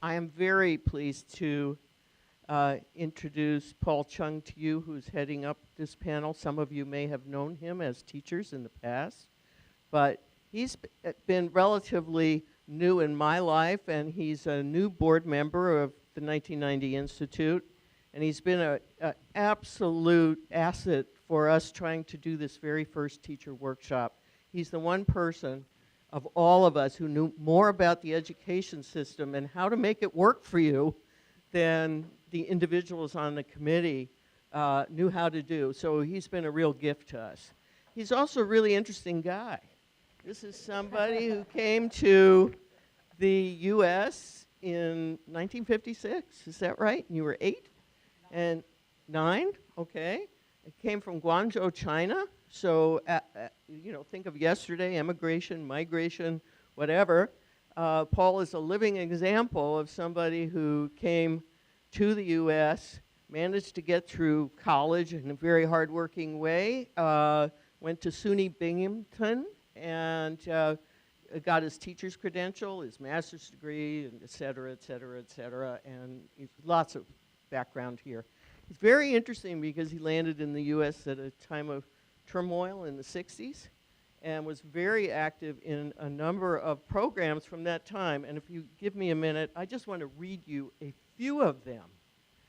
I am very pleased to introduce Paul Cheng to you, who's heading up this panel. Some of you may have known him as teachers in the past, but he's been relatively new in my life, and he's a new board member of the 1990 Institute, and he's been an absolute asset for us trying to do this very first teacher workshop. He's the one person of all of us who knew more about the education system and how to make it work for you than the individuals on the committee knew how to do. So he's been a real gift to us. He's also a really interesting guy. This is somebody who came to the U.S. in 1956. Is that right? And you were 8? And 9? Okay. It came from Guangzhou, China. So, you know, think of yesterday, immigration, migration, whatever. Paul is a living example of somebody who came to the U.S., managed to get through college in a very hardworking way, went to SUNY Binghamton, and got his teacher's credential, his master's degree, and et cetera, et cetera, et cetera, and lots of background here. It's very interesting because he landed in the U.S. at a time of turmoil in the 60s and was very active in a number of programs from that time. And if you give me a minute, I just want to read you a few of them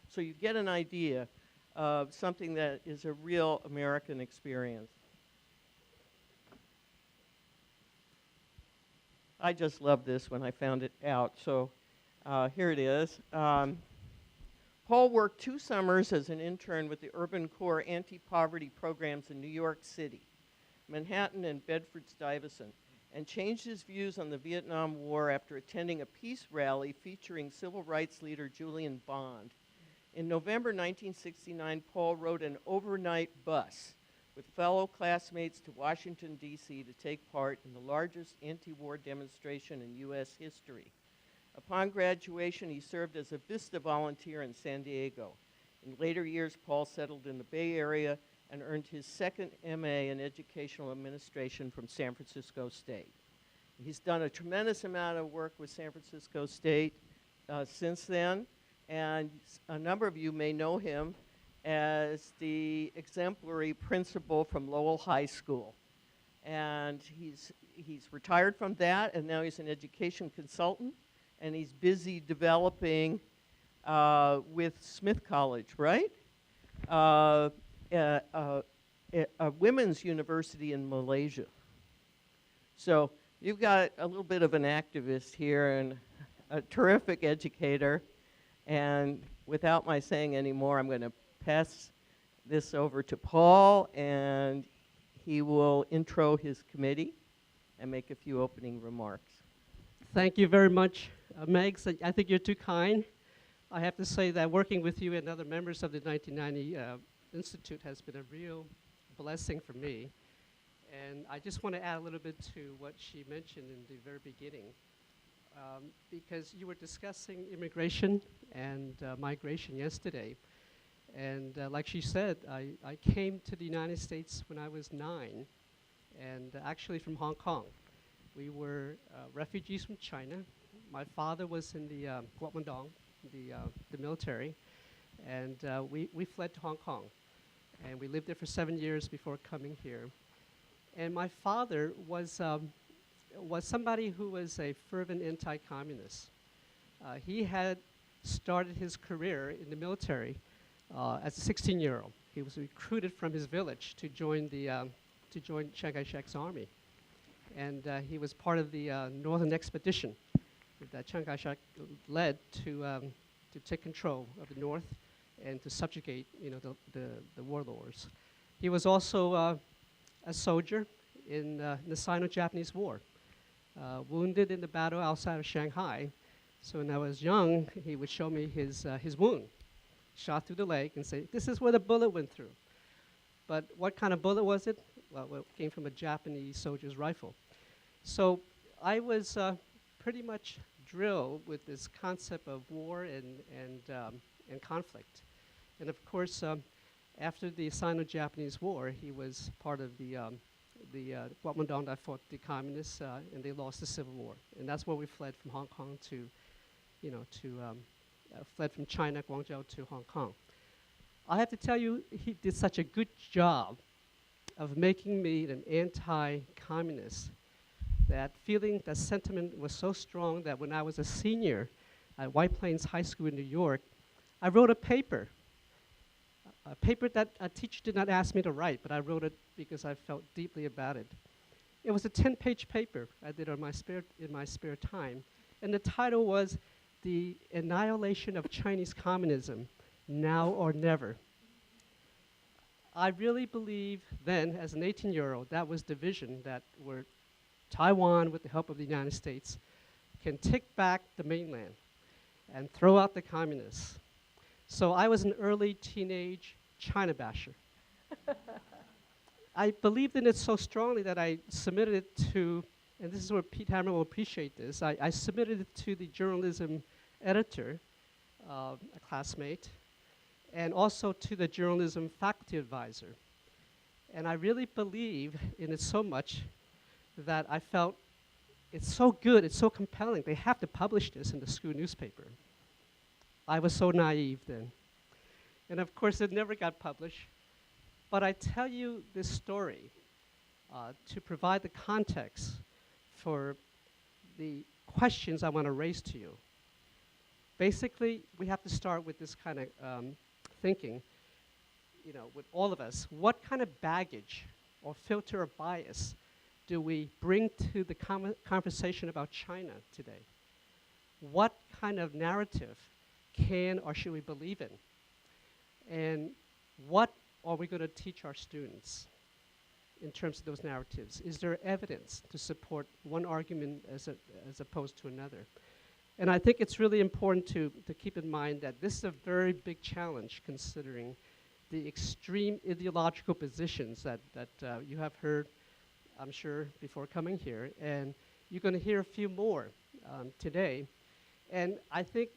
so you get an idea of something that is a real American experience. I just love this when I found it out. So here it is. Paul worked 2 summers as an intern with the Urban Corps anti-poverty programs in New York City, Manhattan, and Bedford-Stuyvesant, and changed his views on the Vietnam War after attending a peace rally featuring civil rights leader Julian Bond. In November 1969, Paul rode an overnight bus with fellow classmates to Washington, D.C. to take part in the largest anti-war demonstration in U.S. history. Upon graduation, he served as a VISTA volunteer in San Diego. In later years, Paul settled in the Bay Area and earned his second MA in Educational Administration from San Francisco State. He's done a tremendous amount of work with San Francisco State since then, and a number of you may know him as the exemplary principal from Lowell High School. And he's retired from that, and now he's an education consultant, and he's busy developing with Smith College, right? A women's university in Malaysia. So you've got a little bit of an activist here and a terrific educator. And without my saying any more, I'm going to pass this over to Paul, and he will intro his committee and make a few opening remarks. Thank you very much, Meg. So I think you're too kind. I have to say that working with you and other members of the 1990 Institute has been a real blessing for me. And I just want to add a little bit to what she mentioned in the very beginning. Because you were discussing immigration and migration yesterday. And like she said, I came to the United States when I was 9, and actually from Hong Kong. We were refugees from China. My father was in the Kuomintang, the military, and we fled to Hong Kong. And we lived there for 7 years before coming here. And my father was somebody who was a fervent anti-communist. He had started his career in the military as a 16-year-old. He was recruited from his village to join Chiang Kai-shek's army. And he was part of the Northern Expedition that Chiang Kai-shek led to take control of the North and to subjugate, the warlords. He was also a soldier in the Sino-Japanese War, wounded in the battle outside of Shanghai. So when I was young, he would show me his wound, shot through the leg, and say, "This is where the bullet went through." But what kind of bullet was it? Well, it came from a Japanese soldier's rifle. So I was pretty much drilled with this concept of war and conflict. And of course, after the Sino-Japanese War, he was part of the Kuomintang that fought the communists, and they lost the Civil War. And that's where we fled from Hong Kong to fled from China, Guangzhou to Hong Kong. I have to tell you, he did such a good job of making me an anti-communist. That feeling, that sentiment was so strong that when I was a senior at White Plains High School in New York, I wrote a paper that a teacher did not ask me to write, but I wrote it because I felt deeply about it. It was a 10-page paper I did in my spare time, and the title was "The Annihilation of Chinese Communism, Now or Never." I really believe then, as an 18-year-old, that was the vision that where Taiwan, with the help of the United States, can take back the mainland and throw out the communists. So I was an early teenage China basher. I believed in it so strongly that I submitted it to, and this is where Pete Hammer will appreciate this, I submitted it to the journalism editor, a classmate, and also to the journalism faculty advisor. And I really believe in it so much that I felt it's so good, it's so compelling, they have to publish this in the school newspaper. I was so naive then. And of course, it never got published. But I tell you this story to provide the context for the questions I want to raise to you. Basically, we have to start with this kind of thinking, with all of us. What kind of baggage or filter or bias do we bring to the conversation about China today? What kind of narrative can or should we believe in? And what are we going to teach our students in terms of those narratives? Is there evidence to support one argument as opposed to another? And I think it's really important to keep in mind that this is a very big challenge considering the extreme ideological positions that you have heard, I'm sure, before coming here. And you're going to hear a few more today. And I think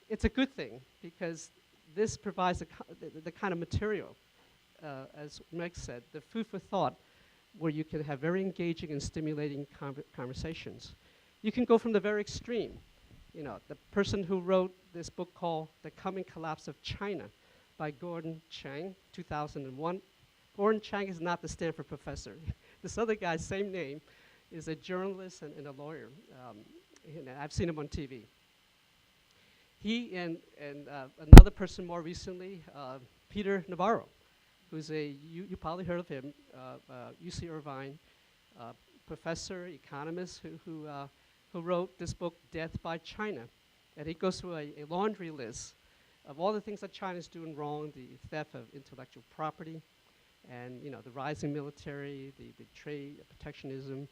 it's a good thing because this provides the kind of material, as Meg said, the food for thought, where you can have very engaging and stimulating conversations. You can go from the very extreme. The person who wrote this book called The Coming Collapse of China by Cheng, 2001. Gordon Cheng is not the Stanford professor. This other guy, same name, is a journalist and a lawyer. I've seen him on TV. He and another person more recently, Peter Navarro, who's you probably heard of him, UC Irvine professor, economist, who wrote this book, Death by China. And he goes through a laundry list of all the things that China's doing wrong, the theft of intellectual property, and the rising military, the trade protectionism,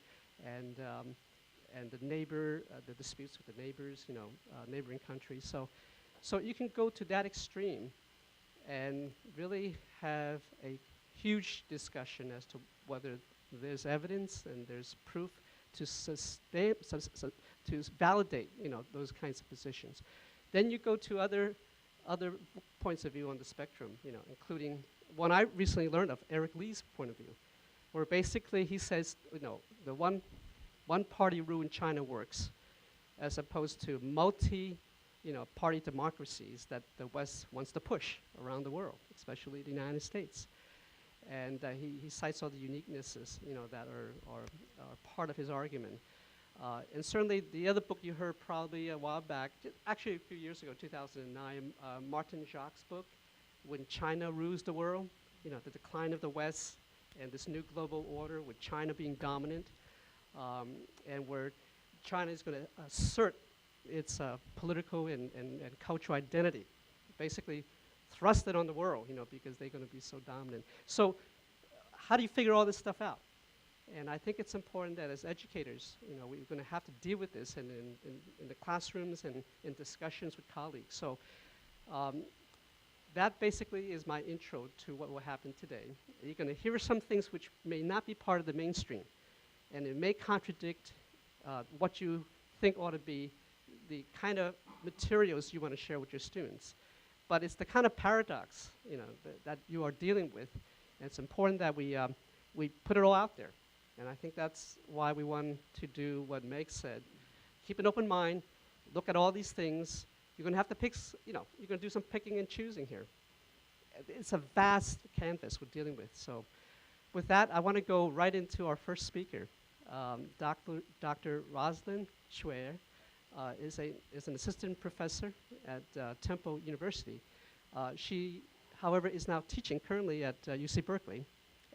and the disputes with the neighbors, neighboring countries. So you can go to that extreme and really have a huge discussion as to whether there's evidence and there's proof to validate those kinds of positions. Then you go to other points of view on the spectrum, including one I recently learned of, Eric Lee's point of view, where basically he says, the one party rule in China works, as opposed to party democracies that the West wants to push around the world, especially the United States. And he cites all the uniquenesses, that are part of his argument. And certainly the other book you heard probably a while back, actually a few years ago, 2009, Martin Jacques' book, When China Rules the World, the decline of the West and this new global order with China being dominant, and where China is going to assert its political and cultural identity, basically thrust it on the world, because they're going to be so dominant. So how do you figure all this stuff out? And I think it's important that as educators, we're going to have to deal with this in the classrooms and in discussions with colleagues. So that basically is my intro to what will happen today. You're going to hear some things which may not be part of the mainstream, and it may contradict what you think ought to be the kind of materials you want to share with your students. But it's the kind of paradox, that you are dealing with, and it's important that we put it all out there. And I think that's why we want to do what Meg said. Keep an open mind, look at all these things. You're going to have to pick, you're going to do some picking and choosing here. It's a vast canvas we're dealing with. So with that, I want to go right into our first speaker. Dr. Roselyn Hsueh is an assistant professor at Temple University. She, however, is now teaching currently at UC Berkeley,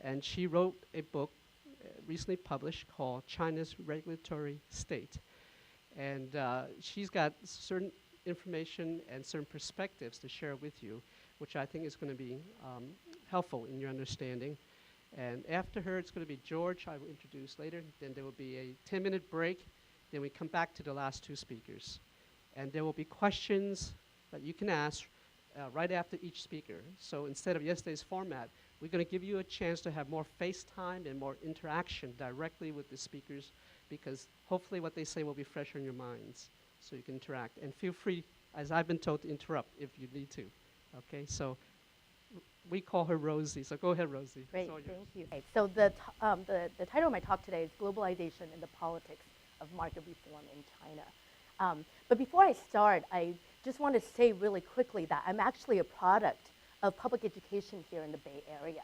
and she wrote a book recently published called China's Regulatory State. And she's got certain information and certain perspectives to share with you, which I think is going to be helpful in your understanding. And after her, it's going to be George, I will introduce later. Then there will be a 10-minute break. Then we come back to the last two speakers. And there will be questions that you can ask right after each speaker. So instead of yesterday's format, we're going to give you a chance to have more face time and more interaction directly with the speakers, because hopefully what they say will be fresher in your minds, so you can interact. And feel free, as I've been told, to interrupt if you need to. Okay, so we call her Rosie, so go ahead, Rosie. Great, thank you. Okay, so the title of my talk today is Globalization and the Politics of Market Reform in China. But before I start, I just want to say really quickly that I'm actually a product of public education here in the Bay Area.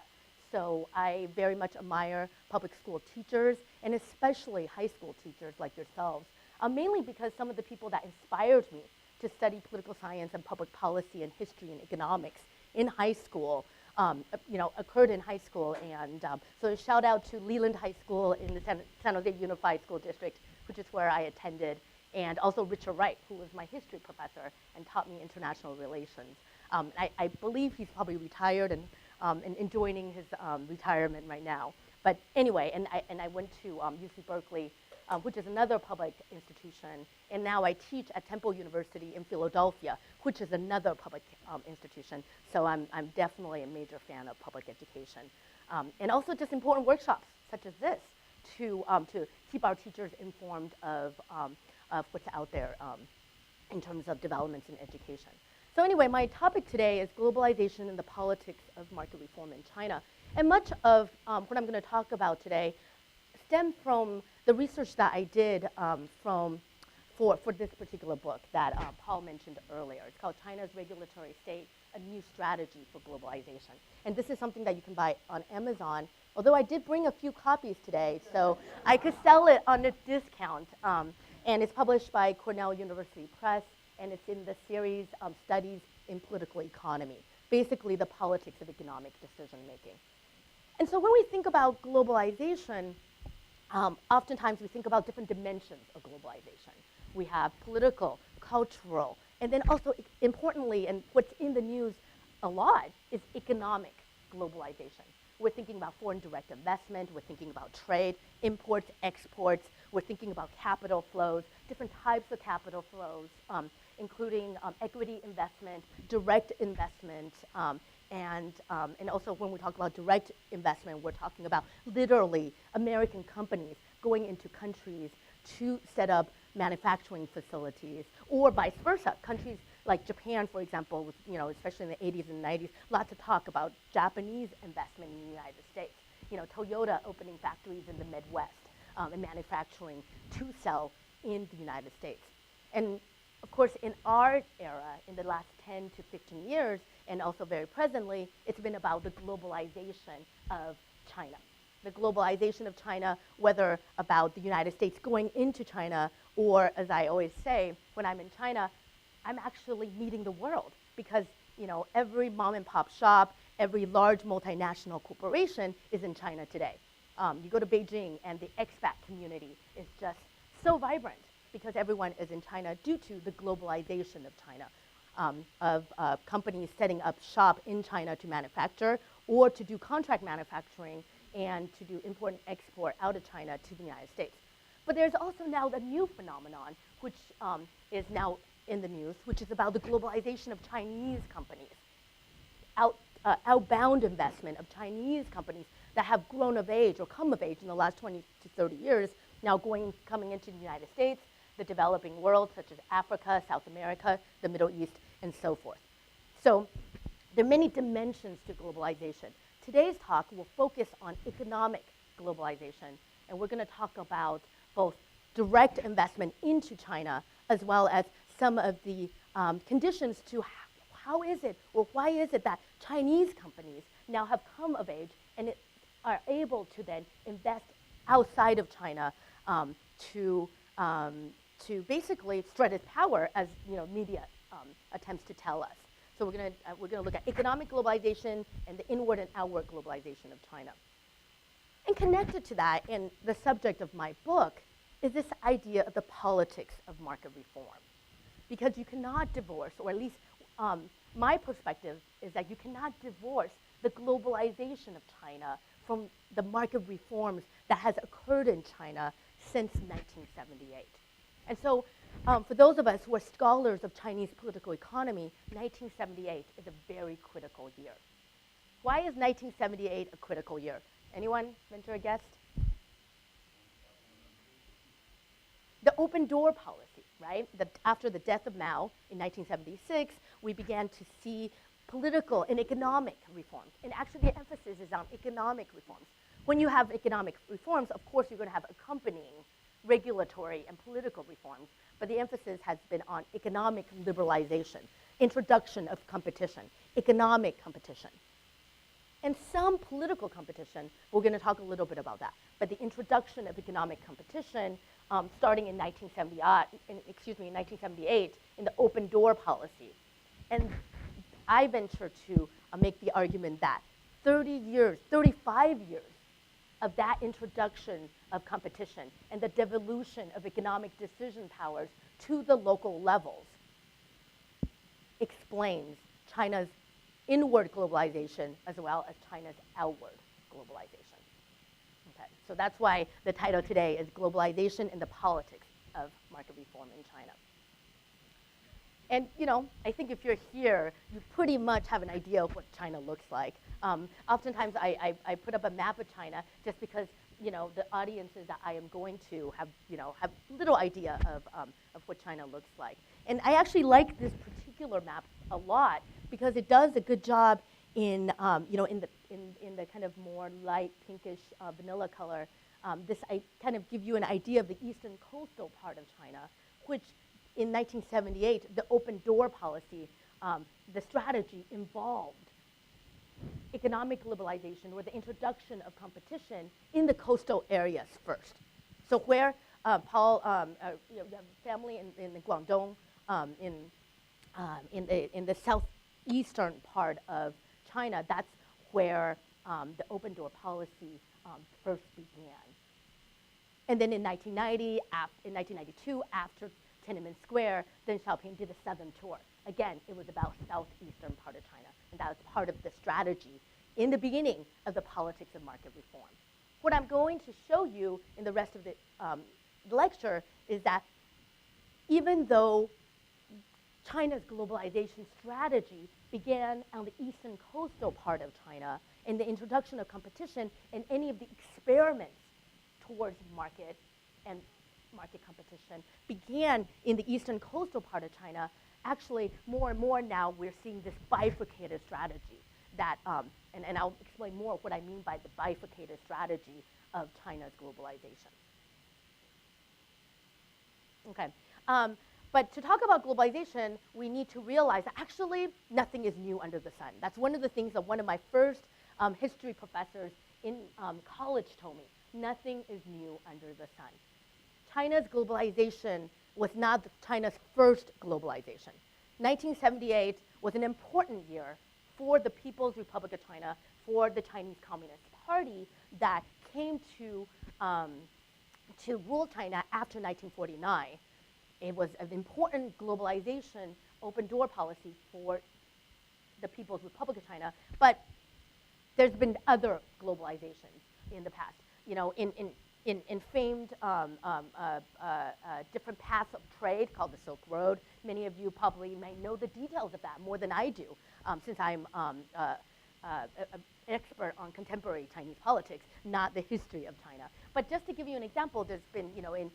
So I very much admire public school teachers, and especially high school teachers like yourselves, mainly because some of the people that inspired me to study political science and public policy and history and economics in high school, occurred in high school. And so a shout out to Leland High School in the San Jose Unified School District, which is where I attended, and also Richard Wright, who was my history professor and taught me international relations. I believe he's probably retired and enjoying his retirement right now. But anyway, and I went to UC Berkeley, which is another public institution, and now I teach at Temple University in Philadelphia, which is another public institution. So I'm definitely a major fan of public education. And also just important workshops such as this to keep our teachers informed of what's out there in terms of developments in education. So anyway, my topic today is globalization and the politics of market reform in China. And much of what I'm going to talk about today stemmed from the research that I did for this particular book that Paul mentioned earlier. It's called China's Regulatory State, A New Strategy for Globalization. And this is something that you can buy on Amazon, although I did bring a few copies today, so I could sell it on a discount. And it's published by Cornell University Press, and it's in the series Studies in Political Economy, basically the politics of economic decision making. And so when we think about globalization, oftentimes we think about different dimensions of globalization. We have political, cultural, and then also importantly, and what's in the news a lot, is economic globalization. We're thinking about foreign direct investment, we're thinking about trade, imports, exports, we're thinking about capital flows, different types of capital flows, including equity investment, direct investment, and also when we talk about direct investment, we're talking about literally American companies going into countries to set up manufacturing facilities, or vice versa. Countries like Japan, for example, with, especially in the 80s and 90s, lots of talk about Japanese investment in the United States. Toyota opening factories in the Midwest and manufacturing to sell in the United States. And of course, in our era, in the last 10 to 15 years, and also very presently, it's been about the globalization of China. The globalization of China, whether about the United States going into China, or as I always say, when I'm in China, I'm actually meeting the world, because every mom and pop shop, every large multinational corporation is in China today. You go to Beijing and the expat community is just so vibrant because everyone is in China due to the globalization of China, of companies setting up shop in China to manufacture or to do contract manufacturing and to do import and export out of China to the United States. But there's also now the new phenomenon, which is now in the news, which is about the globalization of Chinese companies, outbound investment of Chinese companies that have grown of age or come of age in the last 20 to 30 years, now coming into the United States, the developing world, such as Africa, South America, the Middle East, and so forth. So there are many dimensions to globalization. Today's talk will focus on economic globalization, and we're going to talk about both direct investment into China, as well as some of the conditions to how is it or why is it that Chinese companies now have come of age and are able to then invest outside of China to basically spread its power, as media attempts to tell us. So we're gonna look at economic globalization and the inward and outward globalization of China. And connected to that, and the subject of my book, is this idea of the politics of market reform. Because you cannot divorce, or at least my perspective is that you cannot divorce the globalization of China from the market reforms that has occurred in China since 1978. And so for those of us who are scholars of Chinese political economy, 1978 is a very critical year. Why is 1978 a critical year? Anyone venture a guess? The open door policy, right? After the death of Mao in 1976, we began to see political and economic reforms. And actually the emphasis is on economic reforms. When you have economic reforms, of course you're going to have accompanying regulatory and political reforms, but the emphasis has been on economic liberalization, introduction of competition, economic competition. And some political competition, we're going to talk a little bit about that, but the introduction of economic competition starting in 1978 in the open door policy. And I venture to make the argument that 30 years, 35 years of that introduction of competition and the devolution of economic decision powers to the local levels explains China's inward globalization as well as China's outward globalization. Okay, so that's why the title today is Globalization and the Politics of Market Reform in China. And I think if you're here, you pretty much have an idea of what China looks like. Oftentimes I put up a map of China just because the audiences that I am going to have little idea of what China looks like. And I actually like this particular map a lot because it does a good job in in the kind of more light pinkish vanilla color. I kind of give you an idea of the eastern coastal part of China, which in 1978, the open door policy, the strategy involved economic liberalization or the introduction of competition in the coastal areas first. So where Paul, you have family in Guangdong, in the southeastern part of China, that's where the open door policy first began. And then in 1992, after Tiananmen Square, then Xiaoping did a southern tour. Again, it was about southeastern part of China, and that was part of the strategy in the beginning of the politics of market reform. What I'm going to show you in the rest of the lecture is that even though China's globalization strategy began on the eastern coastal part of China, and the introduction of competition and any of the experiments towards market and market competition began in the eastern coastal part of China, actually more and more now we're seeing this bifurcated strategy that, and I'll explain more what I mean by the bifurcated strategy of China's globalization. Okay, but to talk about globalization, we need to realize that actually nothing is new under the sun. That's one of the things that one of my first history professors in college told me. Nothing is new under the sun. China's globalization was not China's first globalization. 1978 was an important year for the People's Republic of China, for the Chinese Communist Party that came to rule China after 1949. It was an important globalization, open door policy for the People's Republic of China, but there's been other globalizations in the past. In famed different paths of trade called the Silk Road. Many of you probably may know the details of that more than I do, since I'm an expert on contemporary Chinese politics, not the history of China. But just to give you an example, there's been, in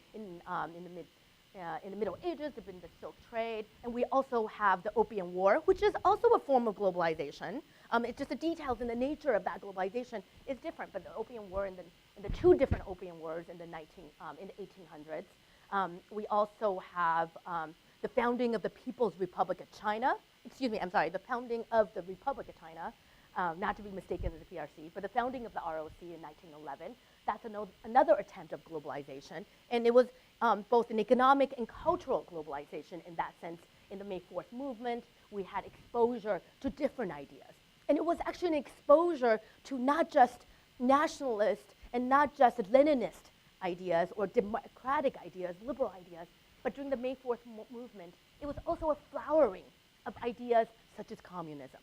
the Middle Ages, there's been the Silk Trade, and we also have the Opium War, which is also a form of globalization. It's just the details and the nature of that globalization is different, but the Opium War and the two different Opium Wars in the 1800s We also have the founding of the People's Republic of China. Excuse me, I'm sorry, the founding of the Republic of China, not to be mistaken as the PRC, but the founding of the ROC in 1911. That's another attempt of globalization. And it was both an economic and cultural globalization in that sense. In the May 4th movement, we had exposure to different ideas. And it was actually an exposure to not just nationalist and not just Leninist ideas or democratic ideas, liberal ideas, but during the May 4th movement, it was also a flowering of ideas such as communism,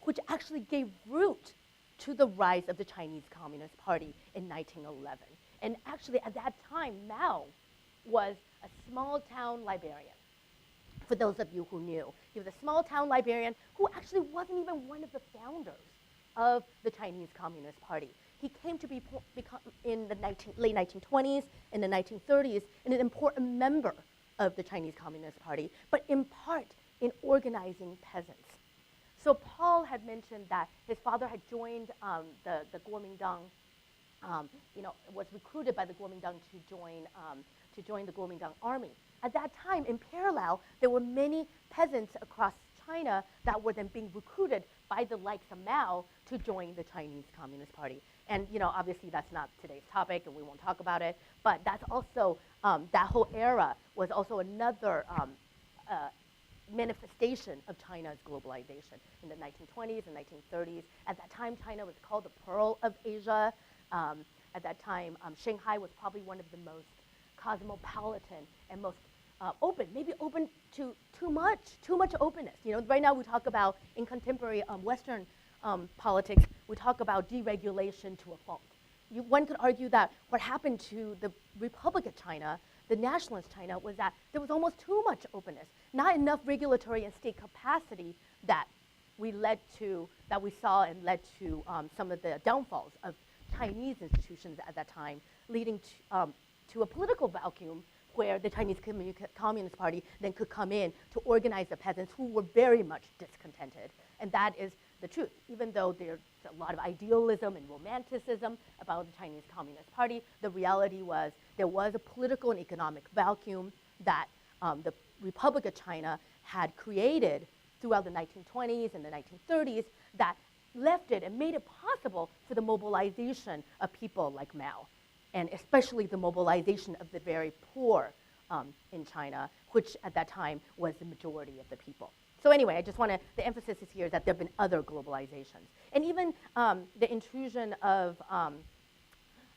which actually gave root to the rise of the Chinese Communist Party in 1911. And actually, at that time, Mao was a small-town librarian. For those of you who knew, he was a small-town librarian who actually wasn't even one of the founders of the Chinese Communist Party. He came to become in the late 1920s and the 1930s an important member of the Chinese Communist Party, but in part in organizing peasants. So Paul had mentioned that his father had joined the Kuomintang, was recruited by the Kuomintang to join the Kuomintang army. At that time, in parallel, there were many peasants across China that were then being recruited by the likes of Mao to join the Chinese Communist Party. And obviously that's not today's topic, and we won't talk about it. But that's also that whole era was also another manifestation of China's globalization in the 1920s and 1930s. At that time, China was called the Pearl of Asia. At that time, Shanghai was probably one of the most cosmopolitan and most open, maybe open to too much openness. Right now we talk about, in contemporary Western politics, we talk about deregulation to a fault. One could argue that what happened to the Republic of China, the nationalist China, was that there was almost too much openness, not enough regulatory and state capacity that we saw and led to some of the downfalls of Chinese institutions at that time, leading to a political vacuum where the Chinese Communist Party then could come in to organize the peasants who were very much discontented. And that is the truth. Even though there's a lot of idealism and romanticism about the Chinese Communist Party, the reality was there was a political and economic vacuum that the Republic of China had created throughout the 1920s and the 1930s that left it and made it possible for the mobilization of people like Mao, and especially the mobilization of the very poor in China, which at that time was the majority of the people. So anyway, I just want to, the emphasis is here that there have been other globalizations. And even the intrusion of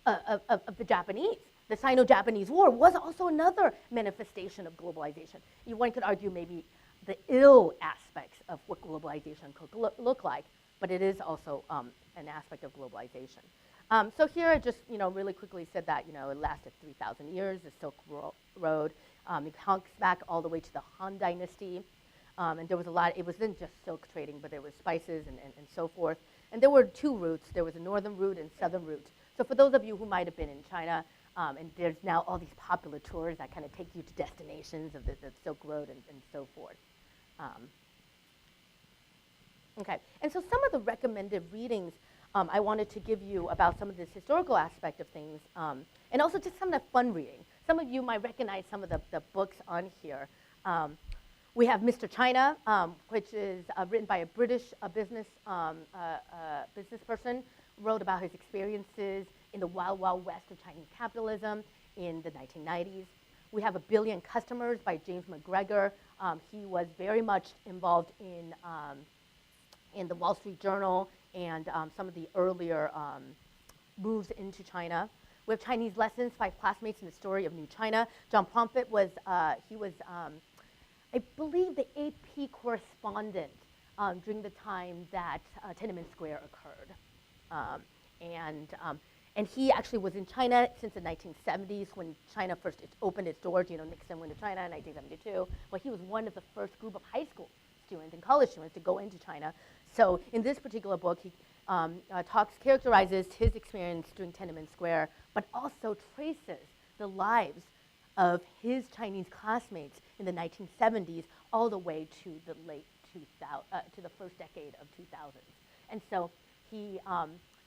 the Japanese, the Sino-Japanese War was also another manifestation of globalization. One could argue maybe the ill aspects of what globalization could look like, but it is also an aspect of globalization. So here I just, really quickly said that, it lasted 3,000 years, the Silk Road. It harks back all the way to the Han Dynasty. And there was a lot, it wasn't just silk trading, but there was spices and so forth. And there were two routes. There was a northern route and southern route. So for those of you who might have been in China, and there's now all these popular tours that kind of take you to destinations of the Silk Road and so forth. Okay, and so some of the recommended readings I wanted to give you about some of this historical aspect of things, and also just some of the fun reading. Some of you might recognize some of the books on here. We have Mr. China, which is written by a British business person, wrote about his experiences in the wild, wild west of Chinese capitalism in the 1990s. We have A Billion Customers by James McGregor. He was very much involved in the Wall Street Journal and some of the earlier moves into China. We have Chinese Lessons, 5 Classmates in the Story of New China. John Pomfret was, I believe, the AP correspondent during the time that Tiananmen Square occurred. And he actually was in China since the 1970s when China first opened its doors. Nixon went to China in 1972. Well, he was one of the first group of high school students and college students to go into China. So in this particular book, he characterizes his experience during Tiananmen Square, but also traces the lives of his Chinese classmates in the 1970s all the way to the late 2000, to the first decade of 2000s. And so he,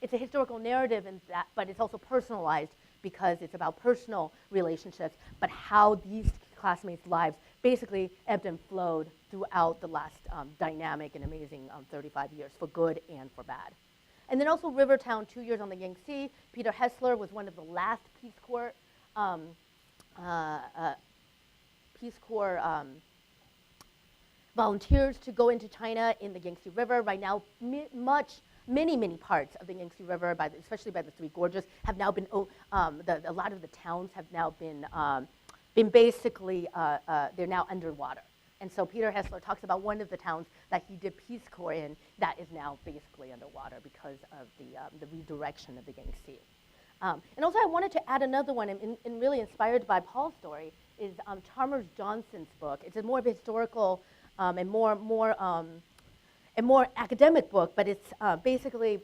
it's a historical narrative in that, but it's also personalized because it's about personal relationships, but how these classmates' lives basically ebbed and flowed throughout the last dynamic and amazing 35 years, for good and for bad. And then also Rivertown, 2 years on the Yangtze. Peter Hessler was one of the last Peace Corps volunteers to go into China in the Yangtze River. Right now, many parts of the Yangtze River, especially by the Three Gorges, have now been, a lot of the towns have now been basically, they're now underwater. And so Peter Hessler talks about one of the towns that he did Peace Corps in that is now basically underwater because of the redirection of the Yangtze. And also I wanted to add another one, and really inspired by Paul's story, is Chalmers Johnson's book. It's a more of a historical and more academic book, but it's basically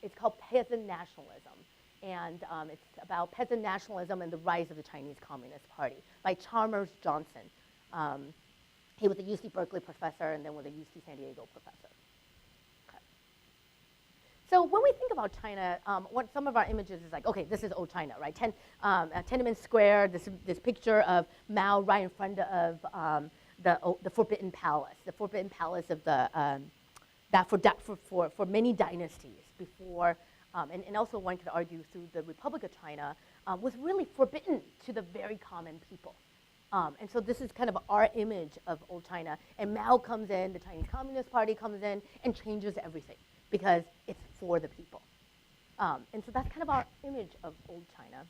it's called Peasant Nationalism. And it's about peasant nationalism and the rise of the Chinese Communist Party by Chalmers Johnson. He was a UC Berkeley professor and then was a UC San Diego professor. Okay. So when we think about China, what some of our images is like, okay, this is old China, right? Tiananmen Square, this picture of Mao right in front of the Forbidden Palace, of for many dynasties before, and also one could argue through the Republic of China, was really forbidden to the very common people. And so this is kind of our image of old China. And Mao comes in, the Chinese Communist Party comes in and changes everything because it's for the people. And so that's kind of our image of old China.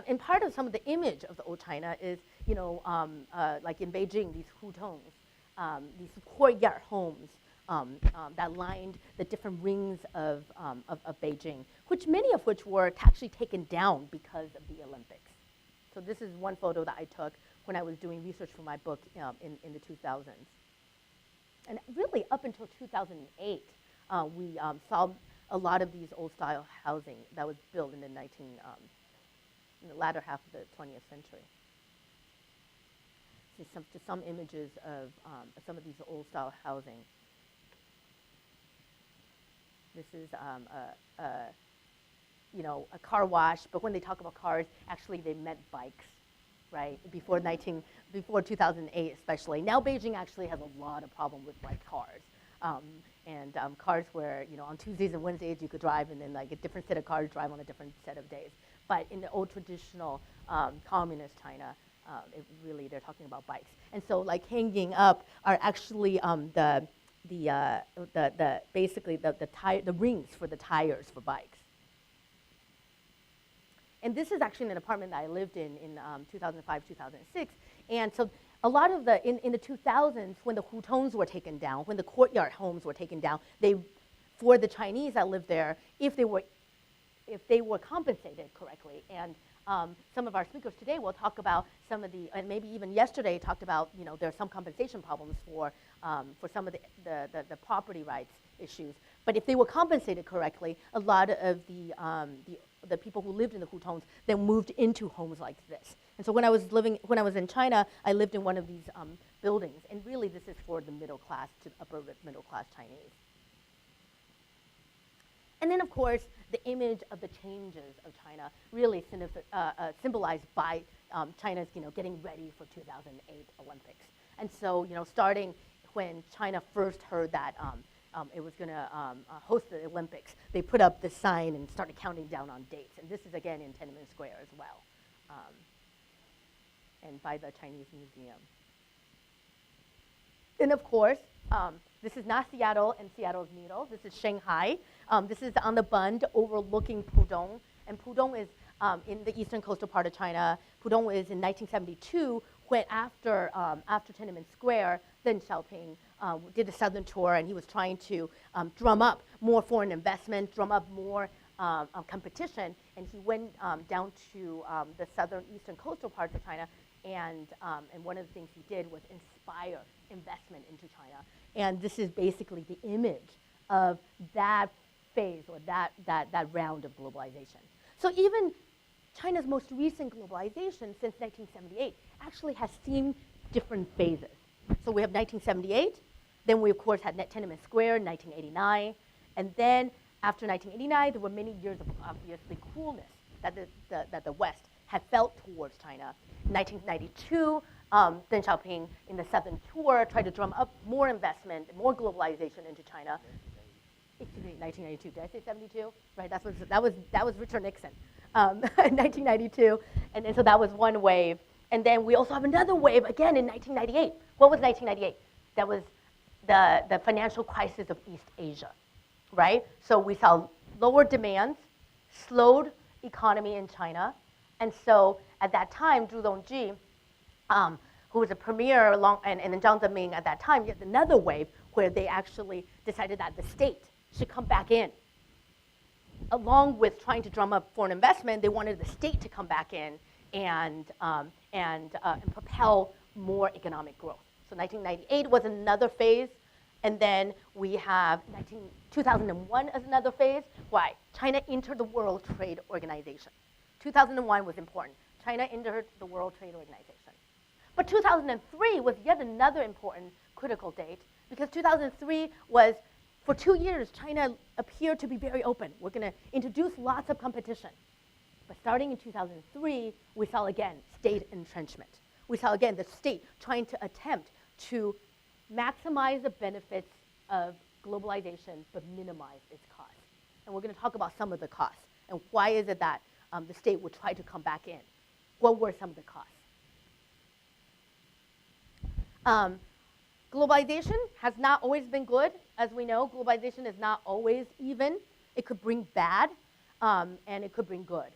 And part of some of the image of the old China is, like in Beijing, these hutongs, these courtyard homes that lined the different rings of Beijing, many of which were actually taken down because of the Olympics. So this is one photo that I took when I was doing research for my book in the 2000s. And really up until 2008, we saw a lot of these old style housing that was built in the latter half of the 20th century. Just some images of some of these old style housing. This is a car wash, but when they talk about cars, actually they meant bikes, right? Before 2008 especially. Now Beijing actually has a lot of problem with like cars. Cars where, on Tuesdays and Wednesdays you could drive and then like a different set of cars drive on a different set of days. But in the old traditional communist China, they're talking about bikes. And so like hanging up are actually basically the rings for the tires for bikes. And this is actually an apartment that I lived in 2005, 2006. And so a lot of in the 2000s, when the hutongs were taken down, when the courtyard homes were taken down, for the Chinese that lived there, if they were compensated correctly, and some of our speakers today will talk about some of and maybe even yesterday talked about, there are some compensation problems for some of the property rights issues. But if they were compensated correctly, a lot of the people who lived in the hutongs then moved into homes like this. And so when I was in China, I lived in one of these buildings, and really this is for the middle class to upper middle class Chinese. And then, of course, the image of the changes of China really symbolized by China's, getting ready for 2008 Olympics. And so, starting when China first heard that it was going to host the Olympics, they put up the sign and started counting down on dates. And this is, again, in Tiananmen Square as well, and by the Chinese Museum. And, of course, this is not Seattle and Seattle's needle. This is Shanghai. This is on the Bund overlooking Pudong. And Pudong is in the eastern coastal part of China. Pudong is in 1972, when after Tiananmen Square, then Xiaoping did a southern tour, and he was trying to drum up more foreign investment, drum up more competition. And he went down to the southern eastern coastal parts of China, and one of the things he did was inspire investment into China. And this is basically the image of that phase or that round of globalization. So even China's most recent globalization since 1978 actually has seen different phases. So we have 1978, then we of course had Tiananmen Square in 1989, and then after 1989 there were many years of obviously coolness. that the West had felt towards China. In 1992, Deng Xiaoping, in the Southern Tour, tried to drum up more investment, more globalization into China. Excuse me, 1992. Did I say 72? Right. That was Richard Nixon, in 1992, and so that was one wave. And then we also have another wave again in 1998. What was 1998? That was the financial crisis of East Asia, right? So we saw lower demands, slowed economy in China, and so at that time, Zhu Dongji, who was a premier, and then Jiang Zemin at that time, yet another wave where they actually decided that the state should come back in. Along with trying to drum up foreign investment, they wanted the state to come back in and propel more economic growth. So 1998 was another phase, and then we have 2001 as another phase. Why? China entered the World Trade Organization. 2001 was important. China entered the World Trade Organization. But 2003 was yet another important critical date, because 2003 was, for 2 years, China appeared to be very open. We're going to introduce lots of competition. But starting in 2003, we saw again state entrenchment. We saw again the state trying to attempt to maximize the benefits of globalization but minimize its costs. And we're going to talk about some of the costs and why is it that the state would try to come back in. What were some of the costs? Globalization has not always been good. As we know, globalization is not always even. It could bring bad, and it could bring good.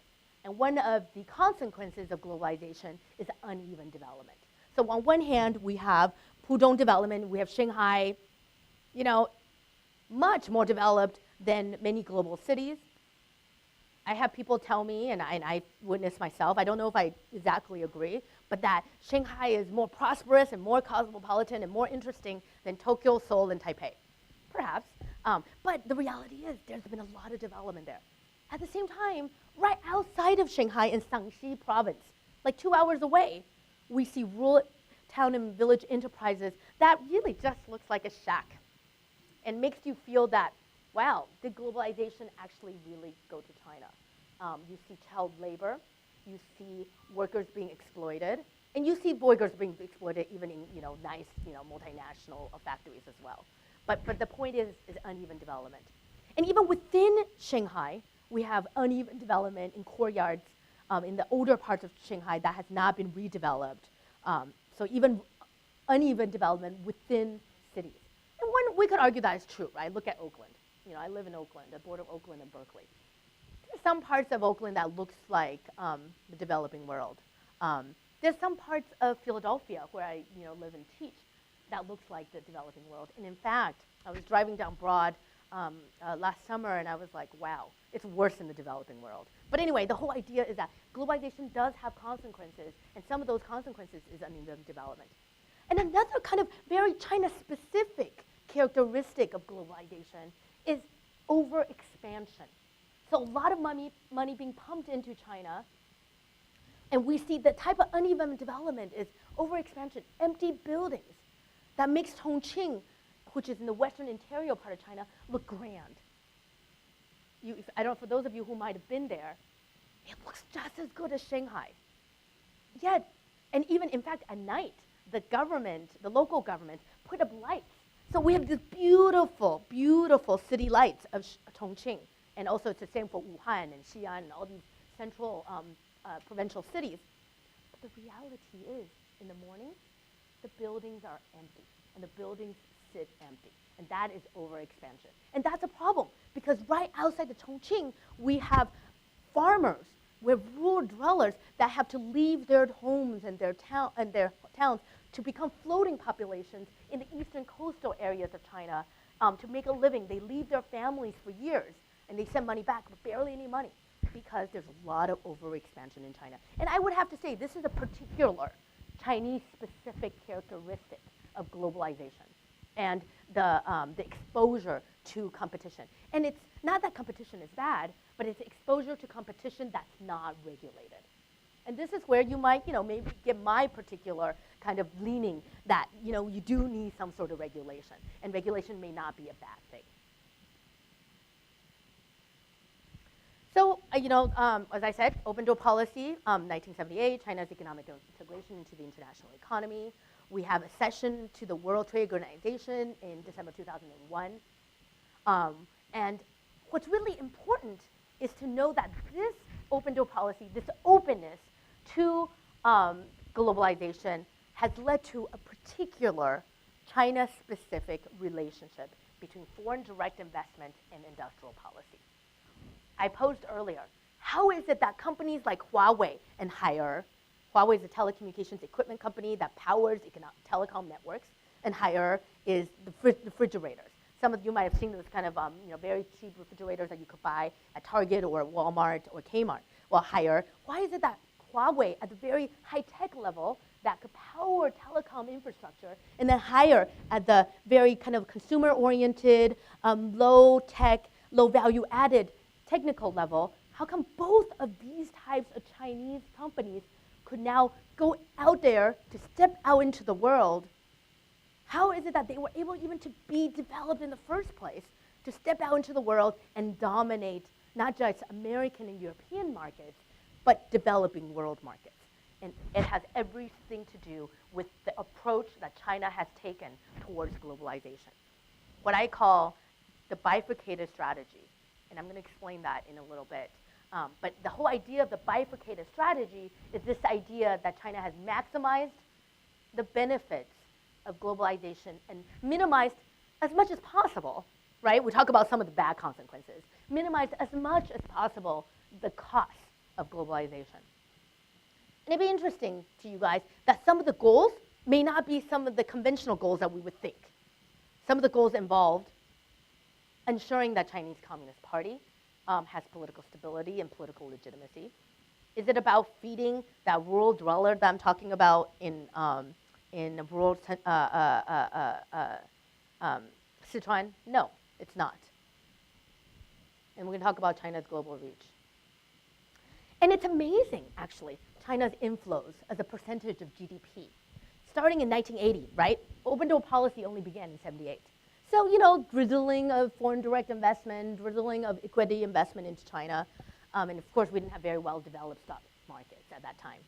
And one of the consequences of globalization is uneven development. So on one hand, we have Pudong development, we have Shanghai, much more developed than many global cities. I have people tell me, and I witnessed myself, I don't know if I exactly agree, but that Shanghai is more prosperous and more cosmopolitan and more interesting than Tokyo, Seoul, and Taipei. Perhaps. But the reality is there's been a lot of development there. At the same time, right outside of Shanghai in Shaanxi province, like 2 hours away, we see rural town and village enterprises that really just looks like a shack and makes you feel that, wow, did globalization actually really go to China? You see child labor, you see workers being exploited, and you see workers being exploited even in nice multinational factories as well. But the point is uneven development. And even within Shanghai, we have uneven development in courtyards in the older parts of Shanghai that has not been redeveloped. So even uneven development within cities. And we could argue that is true, right? Look at Oakland. I live in Oakland, the border of Oakland and Berkeley. There's some parts of Oakland that looks like the developing world. There's some parts of Philadelphia where I live and teach that looks like the developing world. And in fact, I was driving down Broad last summer and I was like, wow, it's worse in the developing world. But anyway, the whole idea is that globalization does have consequences, and some of those consequences is uneven development. And another kind of very China-specific characteristic of globalization is overexpansion. So a lot of money being pumped into China, and we see the type of uneven development is overexpansion, empty buildings that makes Chongqing, which is in the western interior part of China, look grand. For those of you who might have been there, it looks just as good as Shanghai. Yet, and even in fact at night, the local government put up lights. So we have these beautiful, beautiful city lights of Chongqing, and also it's the same for Wuhan and Xi'an and all these central provincial cities. But the reality is, in the morning, the buildings are empty, and the buildings sit empty, and that is overexpansion. And that's a problem, because right outside the Chongqing, we have farmers, we have rural dwellers that have to leave their homes and their towns to become floating populations in the eastern coastal areas of China to make a living. They leave their families for years, and they send money back, but barely any money, because there's a lot of overexpansion in China. And I would have to say, this is a particular Chinese-specific characteristic of globalization and the exposure to competition. And it's not that competition is bad, but it's exposure to competition that's not regulated. And this is where you might, maybe get my particular kind of leaning that, you do need some sort of regulation, and regulation may not be a bad thing. So, as I said, open door policy, 1978, China's economic integration into the international economy. We have accession to the World Trade Organization in December 2001. And what's really important is to know that this open door policy, this openness to globalization has led to a particular China-specific relationship between foreign direct investment and industrial policy. I posed earlier, how is it that companies like Huawei and Haier, Huawei is a telecommunications equipment company that powers telecom networks, and Haier is the refrigerators. Some of you might have seen those kind of very cheap refrigerators that you could buy at Target or Walmart or Kmart. Well, Haier, why is it that Huawei at the very high-tech level that could power telecom infrastructure, and then Haier at the very kind of consumer-oriented, low-tech, low-value-added technical level, how come both of these types of Chinese companies could now go out there to step out into the world? How is it that they were able even to be developed in the first place, to step out into the world and dominate not just American and European markets, but developing world markets? And it has everything to do with the approach that China has taken towards globalization. What I call the bifurcated strategy. And I'm going to explain that in a little bit. But the whole idea of the bifurcated strategy is this idea that China has maximized the benefits of globalization and minimized as much as possible, right? We talk about some of the bad consequences. Minimized as much as possible the costs of globalization. And it'd be interesting to you guys that some of the goals may not be some of the conventional goals that we would think. Some of the goals involved ensuring that Chinese Communist Party has political stability and political legitimacy. Is it about feeding that rural dweller that I'm talking about in rural Sichuan? No, it's not. And we're going to talk about China's global reach. And it's amazing, actually, China's inflows as a percentage of GDP. Starting in 1980, right? Open door policy only began in 78. So, drizzling of foreign direct investment, drizzling of equity investment into China. And of course, we didn't have very well-developed stock markets at that time.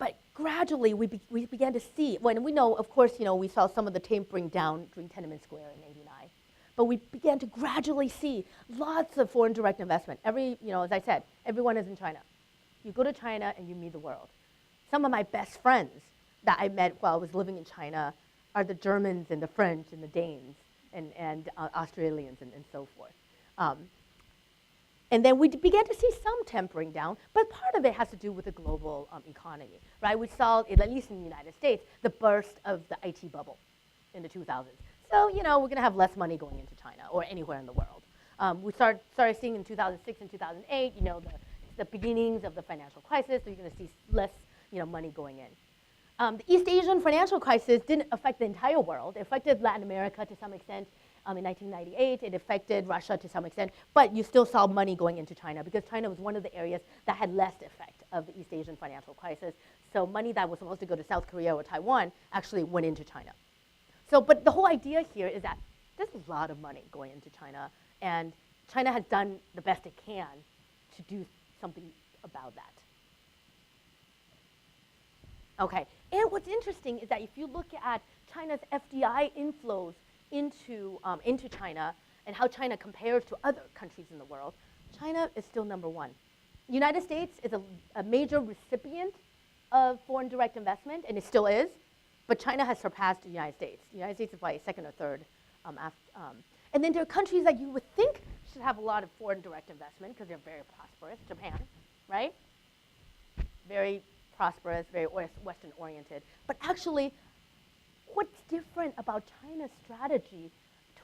But gradually, we began to see, when we know, of course, we saw some of the tapering down during Tiananmen Square in '89. But we began to gradually see lots of foreign direct investment. As I said, everyone is in China. You go to China and you meet the world. Some of my best friends that I met while I was living in China are the Germans and the French and the Danes and Australians and so forth. And then we began to see some tempering down, but part of it has to do with the global economy, right? We saw, at least in the United States, the burst of the IT bubble in the 2000s. So, we're going to have less money going into China or anywhere in the world. We started seeing in 2006 and 2008, the beginnings of the financial crisis, so you're going to see less, money going in. The East Asian financial crisis didn't affect the entire world. It affected Latin America to some extent. In 1998, it affected Russia to some extent, but you still saw money going into China because China was one of the areas that had less effect of the East Asian financial crisis. So money that was supposed to go to South Korea or Taiwan actually went into China. So, but the whole idea here is that there's a lot of money going into China, and China has done the best it can to do something about that. Okay, and what's interesting is that if you look at China's FDI inflows into China and how China compares to other countries in the world, China is still number one. The United States is a major recipient of foreign direct investment, and it still is, but China has surpassed the United States. The United States is probably second or third. And then there are countries that you would think should have a lot of foreign direct investment because they're very prosperous. Japan, right? Very prosperous, very Western-oriented. But actually, what's different about China's strategy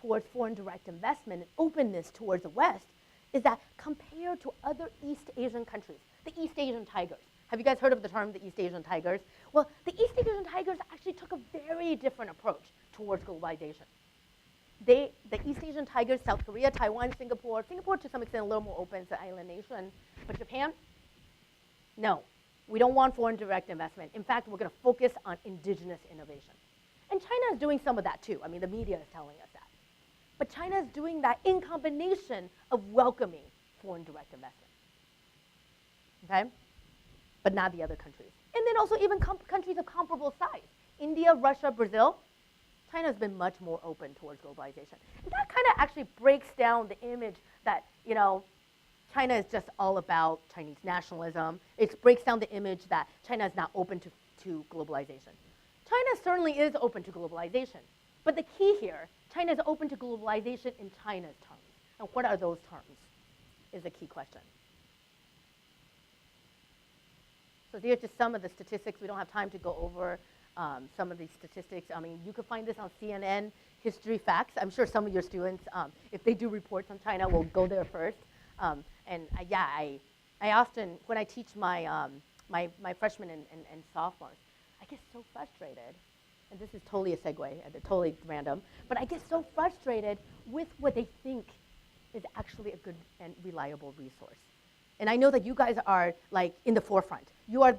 towards foreign direct investment and openness towards the West is that compared to other East Asian countries, the East Asian tigers. Have you guys heard of the term the East Asian tigers? Well, the East Asian tigers actually took a very different approach towards globalization. The East Asian tigers, South Korea, Taiwan, Singapore to some extent a little more open, it's an island nation, but Japan, no. We don't want foreign direct investment. In fact, we're going to focus on indigenous innovation. And China is doing some of that too. I mean, the media is telling us that. But China is doing that in combination of welcoming foreign direct investment. Okay? But not the other countries. And then also even countries of comparable size. India, Russia, Brazil, China's been much more open towards globalization. And that kind of actually breaks down the image that, China is just all about Chinese nationalism. It breaks down the image that China is not open to globalization. China certainly is open to globalization. But the key here, China is open to globalization in China's terms. And what are those terms is the key question. So here's just some of the statistics. We don't have time to go over some of these statistics. I mean, you could find this on CNN, History Facts. I'm sure some of your students, if they do reports on China, will go there first. I often, when I teach my freshmen and sophomores, I get so frustrated, and this is totally a segue, and totally random, but I get so frustrated with what they think is actually a good and reliable resource. And I know that you guys are like in the forefront. You are,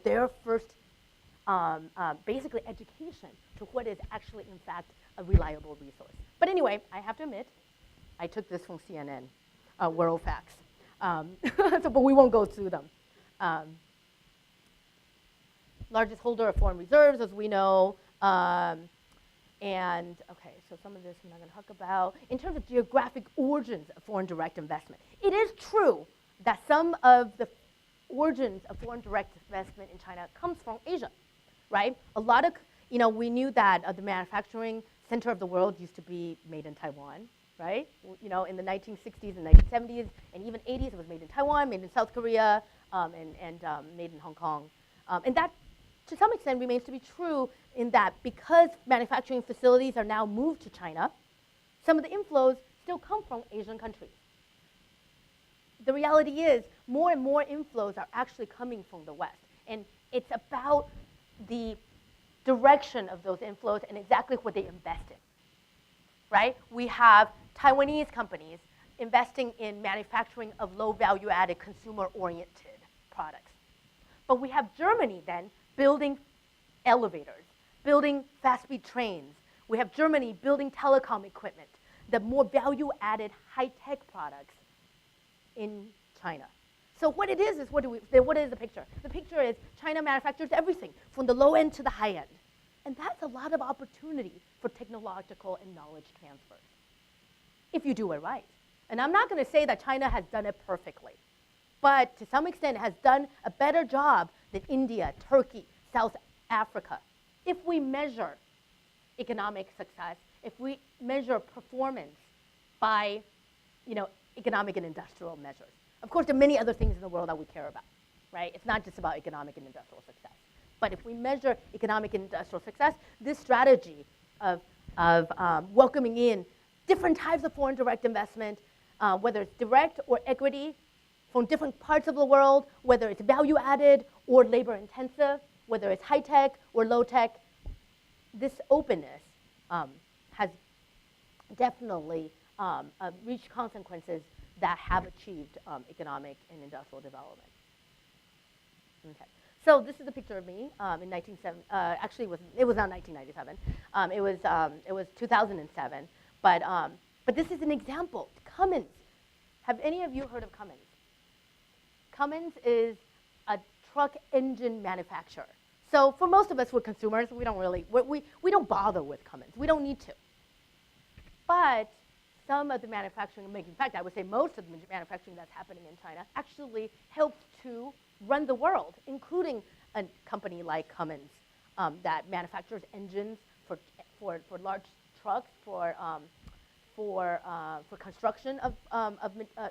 their first, basically education to what is actually, in fact, a reliable resource. But anyway, I have to admit, I took this from CNN. World facts. But we won't go through them. Largest holder of foreign reserves, as we know. And, okay, so some of this I'm not going to talk about. In terms of geographic origins of foreign direct investment, it is true that some of the origins of foreign direct investment in China comes from Asia, right? A lot of, we knew that the manufacturing center of the world used to be made in Taiwan. Right? In the 1960s and 1970s and even 80s, it was made in Taiwan, made in South Korea, and made in Hong Kong. And that, to some extent, remains to be true in that because manufacturing facilities are now moved to China, some of the inflows still come from Asian countries. The reality is more and more inflows are actually coming from the West. And it's about the direction of those inflows and exactly what they invest in. Right? We have Taiwanese companies investing in manufacturing of low value-added consumer-oriented products. But we have Germany then building elevators, building fast-speed trains. We have Germany building telecom equipment, the more value-added high-tech products in China. So what it is what is the picture? The picture is China manufactures everything from the low end to the high end. And that's a lot of opportunity for technological and knowledge transfer, if you do it right. And I'm not going to say that China has done it perfectly, but to some extent has done a better job than India, Turkey, South Africa. If we measure economic success, if we measure performance by, economic and industrial measures. Of course, there are many other things in the world that we care about, right? It's not just about economic and industrial success. But if we measure economic and industrial success, this strategy of welcoming in different types of foreign direct investment, whether it's direct or equity from different parts of the world, whether it's value added or labor intensive, whether it's high tech or low tech, this openness has definitely reached consequences that have achieved economic and industrial development. Okay. So this is a picture of me in 1970. Actually, it was not 1997. It was 2007. But this is an example. Cummins. Have any of you heard of Cummins? Cummins is a truck engine manufacturer. So for most of us, we're consumers. We don't bother with Cummins. We don't need to. But some of the manufacturing, in fact, I would say most of the manufacturing that's happening in China actually helps to run the world, including a company like Cummins that manufactures engines for large trucks, for construction of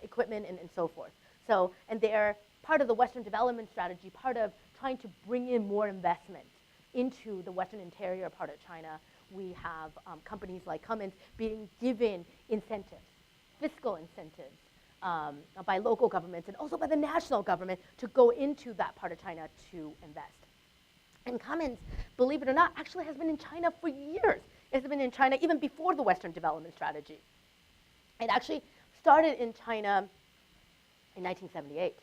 equipment and so forth. So, and they're part of the Western development strategy, part of trying to bring in more investment into the Western interior part of China. We have companies like Cummins being given incentives, fiscal incentives, by local governments and also by the national government to go into that part of China to invest. And Cummins, believe it or not, actually has been in China for years. It's been in China even before the Western development strategy. It actually started in China in 1978.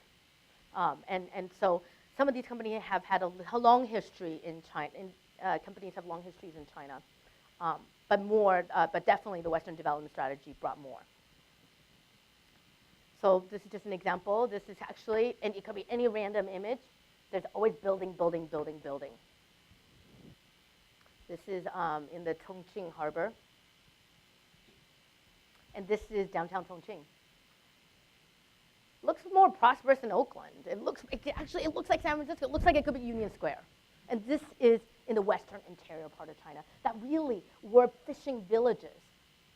And so some of these companies have had a long history in China. Companies have long histories in China. But definitely the Western development strategy brought more. So this is just an example. This is actually, and it could be any random image. There's always building, building, building, building. This is in the Chongqing harbor. And this is downtown Chongqing. Looks more prosperous than Oakland. It looks like San Francisco. It looks like it could be Union Square. And this is in the western interior part of China that really were fishing villages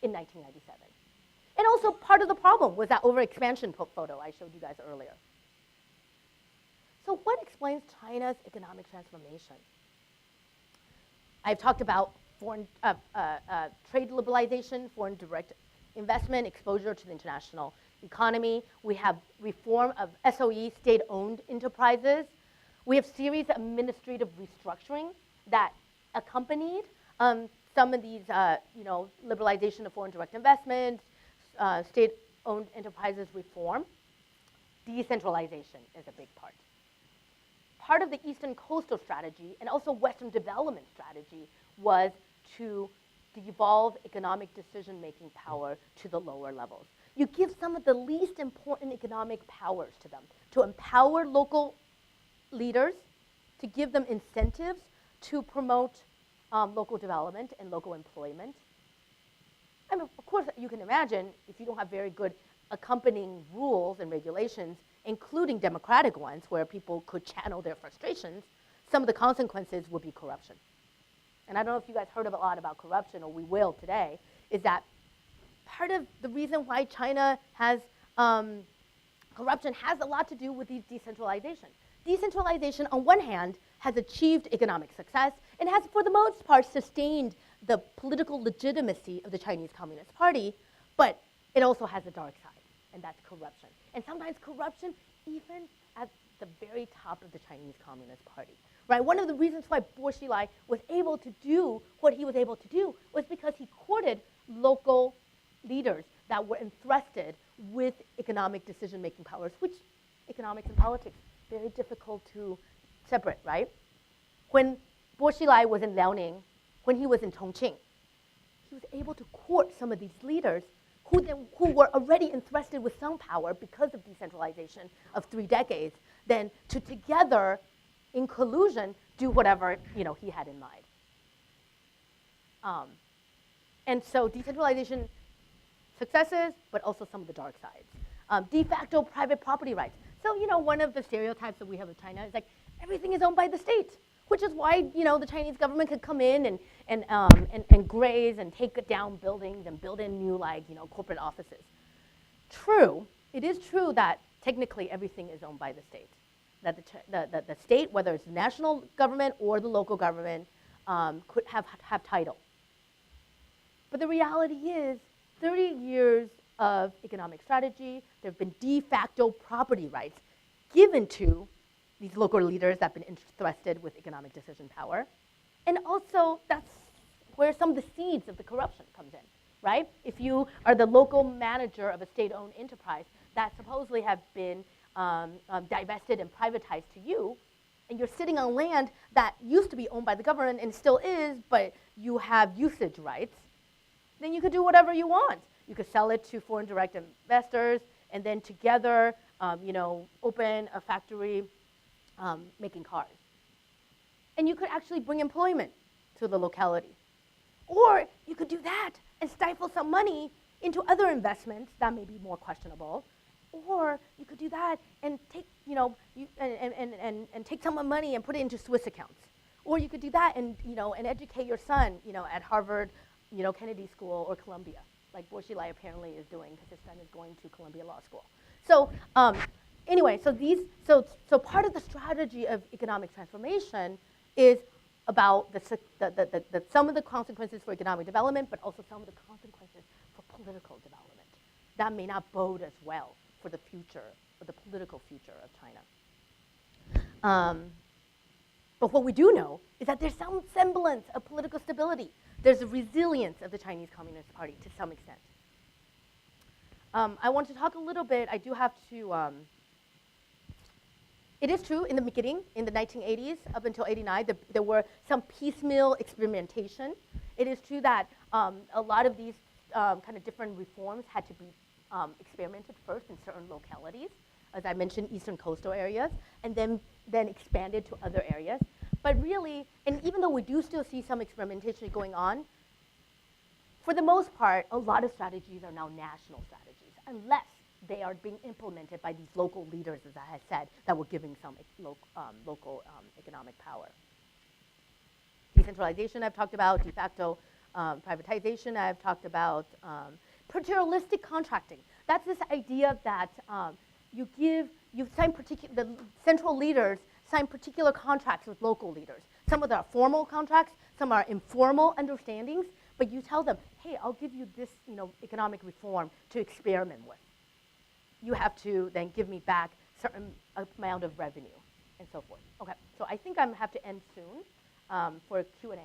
in 1997. And also part of the problem was that overexpansion photo I showed you guys earlier. So what explains China's economic transformation? I've talked about foreign trade liberalization, foreign direct investment, exposure to the international economy. We have reform of SOE, state-owned enterprises. We have series of administrative restructuring that accompanied some of these, liberalization of foreign direct investment, state-owned enterprises reform. Decentralization is a big part. Part of the Eastern Coastal Strategy and also Western Development Strategy was to devolve economic decision-making power to the lower levels. You give some of the least important economic powers to them, to empower local leaders, to give them incentives to promote local development and local employment. I mean, of course, you can imagine if you don't have very good accompanying rules and regulations, including democratic ones where people could channel their frustrations, some of the consequences would be corruption. And I don't know if you guys heard a lot about corruption, or we will today, is that part of the reason why China has corruption has a lot to do with these decentralization. Decentralization, on one hand, has achieved economic success and has, for the most part, sustained the political legitimacy of the Chinese Communist Party, but it also has a dark side, and that's corruption. And sometimes corruption even at the very top of the Chinese Communist Party. Right? One of the reasons why Hsueh was able to do what he was able to do was because he courted local leaders that were entrusted with economic decision-making powers, which economics and politics, very difficult to separate, right? When Hsueh was in Liaoning, when he was in Chongqing, he was able to court some of these leaders who were already entrusted with some power because of decentralization of 3 decades, then to together, in collusion, do whatever he had in mind. And so decentralization successes, but also some of the dark sides. De facto private property rights. So one of the stereotypes that we have of China is like everything is owned by the state, which is why the Chinese government could come in and graze and take down buildings and build in new corporate offices. True, it is true that technically everything is owned by the state. That the state, whether it's the national government or the local government, could have title. But the reality is, 30 years of economic strategy, there have been de facto property rights given to these local leaders that have been entrusted with economic decision power. And also, that's where some of the seeds of the corruption comes in, right? If you are the local manager of a state-owned enterprise that supposedly have been divested and privatized to you, and you're sitting on land that used to be owned by the government and still is, but you have usage rights, then you could do whatever you want. You could sell it to foreign direct investors, and then together, open a factory making cars. And you could actually bring employment to the locality. Or you could do that and stifle some money into other investments that may be more questionable. Or you could do that and take, and take some money and put it into Swiss accounts. Or you could do that and, and educate your son, at Harvard, Kennedy School or Columbia, like Hsueh apparently is doing because his son is going to Columbia Law School. So anyway, so part of the strategy of economic transformation is about some of the consequences for economic development, but also some of the consequences for political development. That may not bode as well for the future, for the political future of China. But what we do know is that there's some semblance of political stability. There's a resilience of the Chinese Communist Party to some extent. I want to talk a little bit, I do have to, it is true in the beginning, in the 1980s, up until 89, there were some piecemeal experimentation. It is true that a lot of these kind of different reforms had to be experimented first in certain localities, as I mentioned, eastern coastal areas, and then expanded to other areas. But really, and even though we do still see some experimentation going on, for the most part, a lot of strategies are now national strategies, unless they are being implemented by these local leaders, as I had said, that were giving some local economic power. Decentralization I've talked about, de facto privatization I've talked about, paternalistic contracting. That's this idea that the central leaders sign particular contracts with local leaders. Some of them are formal contracts, some are informal understandings, but you tell them, hey, I'll give you this economic reform to experiment with. You have to then give me back certain amount of revenue and so forth. Okay, so I think I have to end soon for Q&A,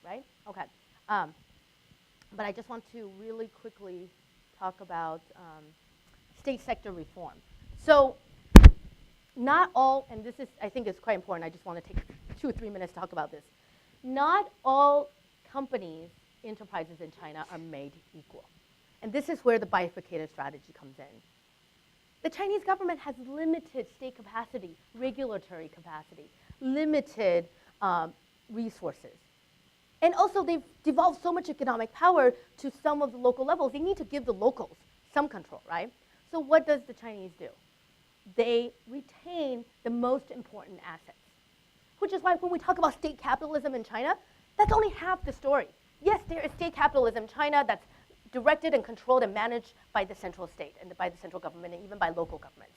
right? Okay, but I just want to really quickly talk about state sector reform. So not all, and this is, I think is quite important, I just want to take 2 or 3 minutes to talk about this. Not all companies, enterprises in China are made equal. And this is where the bifurcated strategy comes in. The Chinese government has limited state capacity, regulatory capacity, limited resources. And also they've devolved so much economic power to some of the local levels, they need to give the locals some control, right? So what does the Chinese do? They retain the most important assets, which is why when we talk about state capitalism in China, that's only half the story. Yes, there is state capitalism in China that's directed and controlled and managed by the central state and by the central government and even by local governments.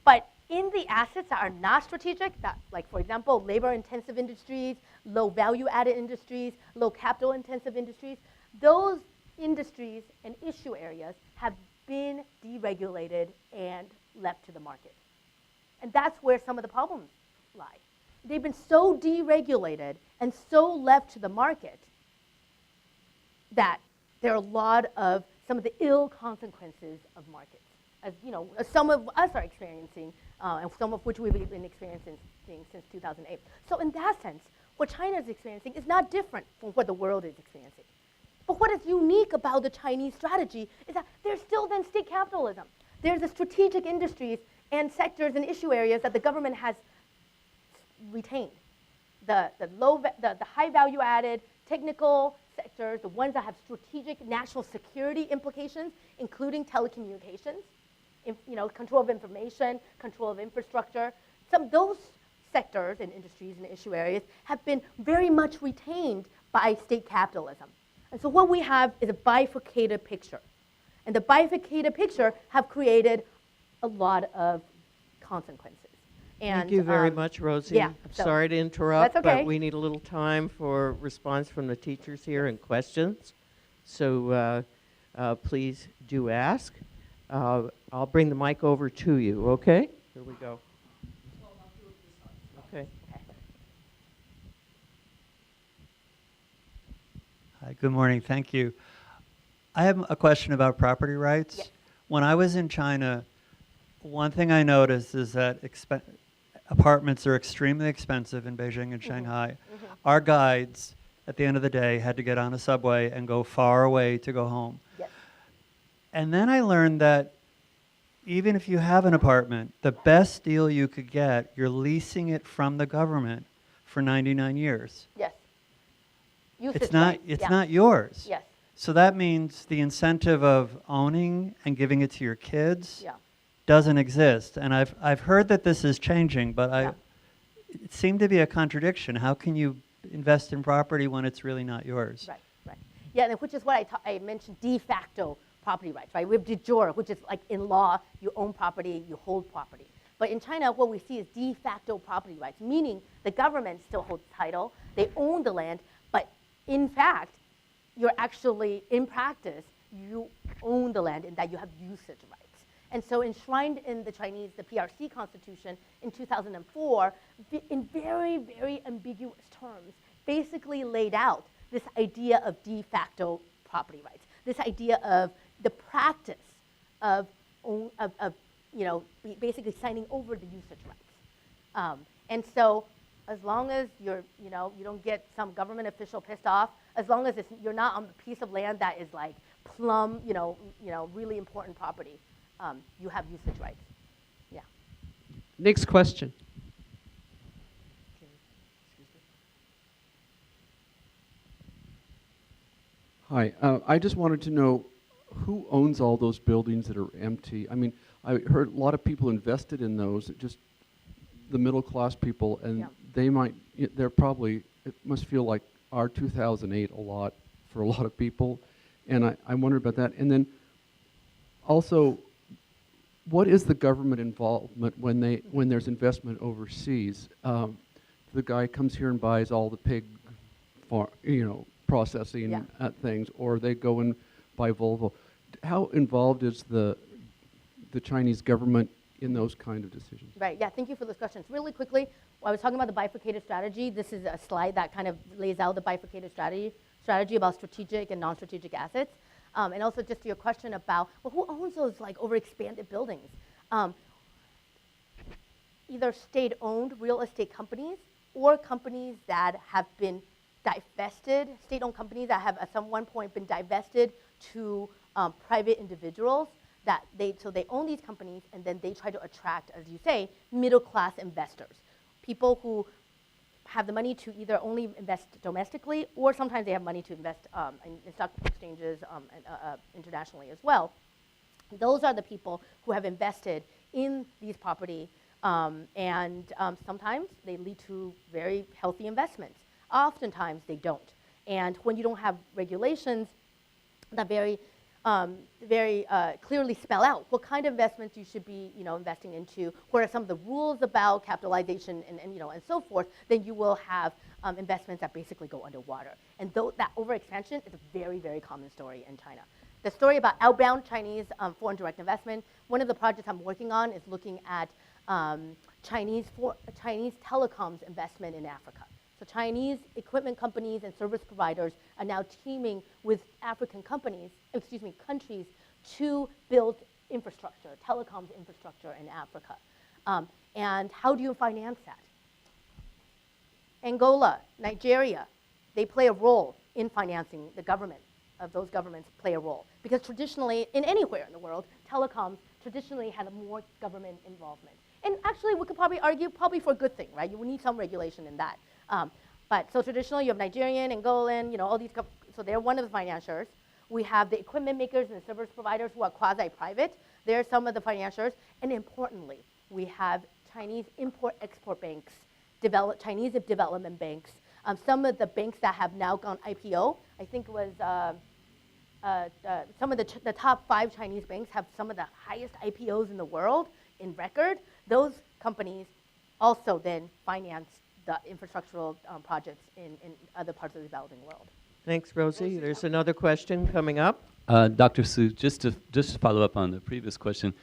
But in the assets that are not strategic, that, like for example, labor-intensive industries, low value-added industries, low capital-intensive industries, those industries and issue areas have been deregulated and left to the market. And that's where some of the problems lie. They've been so deregulated and so left to the market that there are a lot of some of the ill consequences of markets, as some of us are experiencing, and some of which we've been experiencing since 2008. So in that sense, what China is experiencing is not different from what the world is experiencing. But what is unique about the Chinese strategy is that there's still then state capitalism. There's the strategic industries and sectors and issue areas that the government has retained. The high value added technical sectors, the ones that have strategic national security implications, including telecommunications, control of information, control of infrastructure. Some of those sectors and industries and issue areas have been very much retained by state capitalism. And so what we have is a bifurcated picture. And the bifurcated picture have created a lot of consequences. And, thank you very much, Rosie. yeah, I'm so sorry to interrupt, that's okay. but we need a little time for response from the teachers here and questions. So please do ask. I'll bring the mic over to you, okay? Here we go. Okay. Hi, good morning. Thank you. I have a question about property rights. Yes. When I was in China, one thing I noticed is that apartments are extremely expensive in Beijing and Shanghai. Our guides, at the end of the day, had to get on a subway and go far away to go home. Yes. And then I learned that even if you have an apartment, the best deal you could get, you're leasing it from the government for 99 years. Yes. It's not yours. Yes. So that means the incentive of owning and giving it to your kids Yeah. doesn't exist. And I've heard that this is changing, but Yeah. it seemed to be a contradiction. How can you invest in property when it's really not yours? Right, right. Yeah, and which is what I mentioned, de facto property rights, right? We have de jure, which is like in law, you own property, you hold property. But in China, what we see is de facto property rights, meaning the government still holds title, they own the land, but in fact, you're actually, in practice, you own the land in that you have usage rights. And so enshrined in the Chinese, the PRC Constitution in 2004, in very, very ambiguous terms, basically laid out this idea of de facto property rights, this idea of the practice of basically signing over the usage rights. And so as long as you don't get some government official pissed off as long as you're not on a piece of land that is like plumb, really important property, you have usage rights. Yeah. Next question. Hi, I just wanted to know who owns all those buildings that are empty? I mean, I heard a lot of people invested in those, just the middle class people, and they're probably, it must feel like our 2008 a lot for a lot of people, and I wonder about that. And then also, what is the government involvement when there's investment overseas? The guy comes here and buys all the pig processing things, or they go and buy Volvo. How involved is the Chinese government in those kind of decisions? Right, yeah, thank you for those questions. Really quickly, I was talking about the bifurcated strategy. This is a slide that kind of lays out the bifurcated strategy about strategic and non-strategic assets. And also just to your question about, well, who owns those like overexpanded buildings? Either state-owned real estate companies or companies that have been divested, state-owned companies that have at some one point been divested to private individuals. So they own these companies, and then they try to attract, as you say, middle-class investors, people who have the money to either only invest domestically, or sometimes they have money to invest in stock exchanges internationally as well. Those are the people who have invested in these property, and sometimes they lead to very healthy investments. Oftentimes they don't. And when you don't have regulations that very clearly spell out what kind of investments you should be, investing into, what are some of the rules about capitalization and so forth, then you will have investments that basically go underwater. And that overexpansion is a very, very common story in China. The story about outbound Chinese foreign direct investment, one of the projects I'm working on is looking at Chinese telecoms investment in Africa. So Chinese equipment companies and service providers are now teaming with African countries to build infrastructure, telecoms infrastructure in Africa. And how do you finance that? Angola, Nigeria, they play a role in financing the government. Those governments play a role. Because traditionally, in anywhere in the world, telecoms traditionally had more government involvement. And actually, we could probably argue, for a good thing, right? You would need some regulation in that. But so traditionally, you have Nigerian, Angolan, all these, so they're one of the financiers. We have the equipment makers and the service providers who are quasi-private. They're some of the financiers. And importantly, we have Chinese import-export banks, Chinese development banks. Some of the banks that have now gone IPO, I think it was some of the top 5 Chinese banks have some of the highest IPOs in the world in record. Those companies also then finance the infrastructural projects in other parts of the developing world. Thanks, Rosie. There's another question coming up. Dr. Hsueh, just to follow up on the previous question,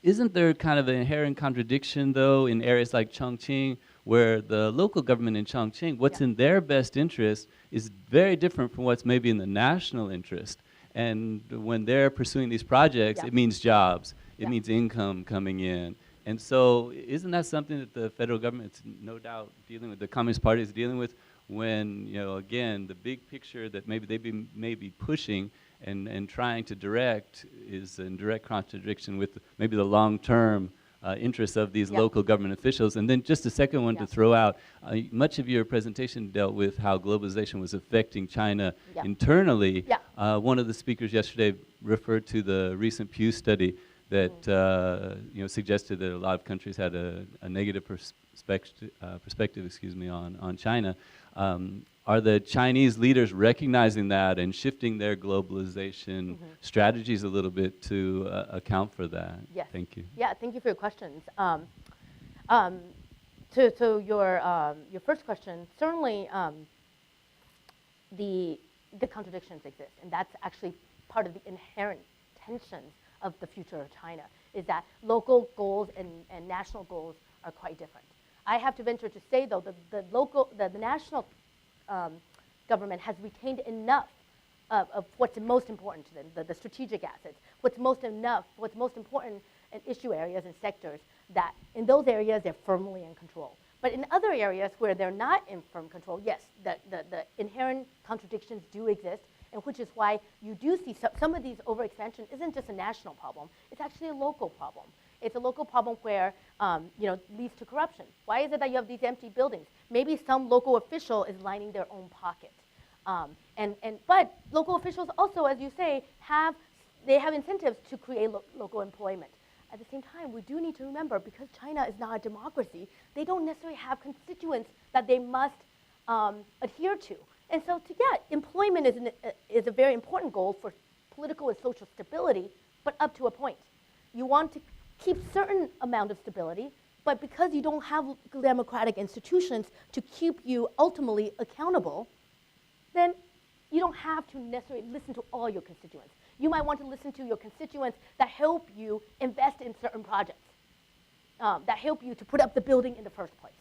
isn't there kind of an inherent contradiction, though, in areas like Chongqing, where the local government in Chongqing, what's in their best interest is very different from what's maybe in the national interest? And when they're pursuing these projects, it means jobs, it means income coming in. And so isn't that something that the federal government's no doubt dealing with, the Communist Party is dealing with, when, again, the big picture that maybe they may be pushing and trying to direct is in direct contradiction with maybe the long-term interests of these local government officials? And then just a second one to throw out, much of your presentation dealt with how globalization was affecting China internally. One of the speakers yesterday referred to the recent Pew study that suggested that a lot of countries had a negative perspective, on China. Are the Chinese leaders recognizing that and shifting their globalization strategies a little bit to account for that? Yes. Thank you. Yeah, thank you for your questions. To your first question, certainly the contradictions exist, and that's actually part of the inherent tensions of the future of China, is that local goals and national goals are quite different. I have to venture to say, though, the national government has retained enough of what's most important to them, the strategic assets, what's most important in issue areas and sectors, that in those areas they're firmly in control. But in other areas where they're not in firm control, yes, the inherent contradictions do exist, and which is why you do see some of these overexpansion isn't just a national problem, it's actually a local problem. It's a local problem where, leads to corruption. Why is it that you have these empty buildings? Maybe some local official is lining their own pocket. But local officials also, as you say, have incentives to create local employment. At the same time, we do need to remember, because China is not a democracy, they don't necessarily have constituents that they must adhere to. And so, employment is a very important goal for political and social stability, but up to a point. You want to keep certain amount of stability, but because you don't have democratic institutions to keep you ultimately accountable, then you don't have to necessarily listen to all your constituents. You might want to listen to your constituents that help you invest in certain projects, that help you to put up the building in the first place.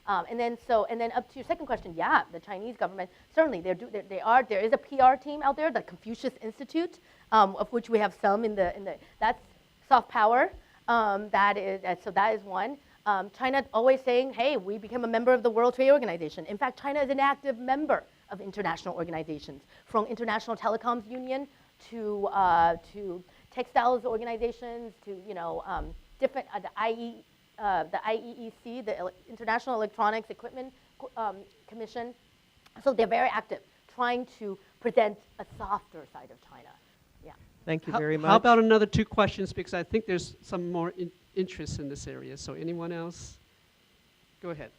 And then up to your second question, yeah, the Chinese government, certainly there is a PR team out there, the Confucius Institute, of which we have some that's soft power. That is one. China always saying, hey, we became a member of the World Trade Organization. In fact, China is an active member of international organizations, from International Telecoms Union to textiles organizations to different the IEEC, the International Electronics Equipment Commission. So they're very active, trying to present a softer side of China. Yeah. Thank you very much. How about another 2 questions, because I think there's some more interest in this area. So anyone else? Go ahead.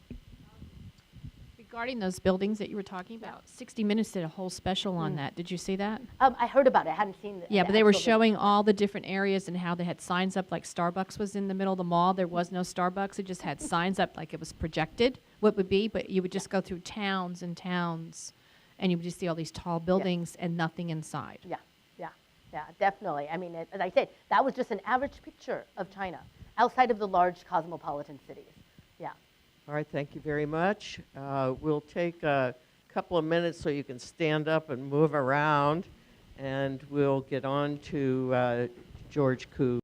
Regarding those buildings that you were talking about, 60 Minutes did a whole special on that. Did you see that? I heard about it. I hadn't seen it. Yeah, but they were showing all the different areas and how they had signs up, like Starbucks was in the middle of the mall. There was no Starbucks. It just had signs up like it was projected what would be, but you would just go through towns and towns, and you would just see all these tall buildings and nothing inside. Yeah, definitely. I mean, as I said, that was just an average picture of China outside of the large cosmopolitan cities. Yeah. All right, thank you very much. We'll take a couple of minutes so you can stand up and move around, and we'll get on to George Koo.